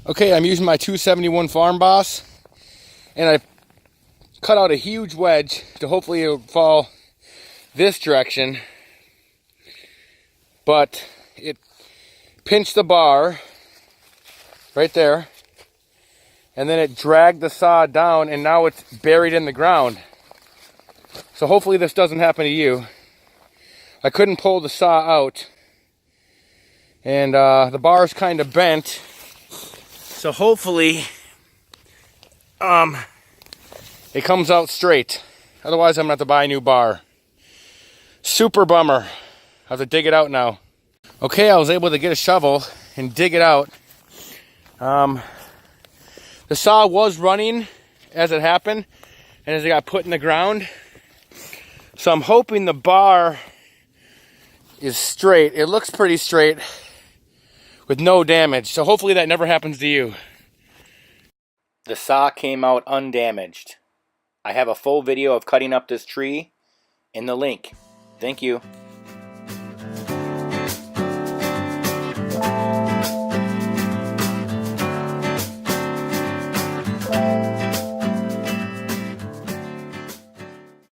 Okay, I'm using my 271 Farm Boss, and I cut out a huge wedge to hopefully it'll fall this direction, but it pinched the bar right there, and then it dragged the saw down, and now it's buried in the ground. So hopefully this doesn't happen to you. I couldn't pull the saw out, and the bar is kind of bent. So hopefully, it comes out straight. Otherwise, I'm gonna have to buy a new bar. Super bummer. I have to dig it out now. Okay, I was able to get a shovel and dig it out. The saw was running as it happened, and as it got put in the ground. So I'm hoping the bar is straight. It looks pretty straight, with no damage. So hopefully that never happens to you. The saw came out undamaged. I have a full video of cutting up this tree in the link. Thank you.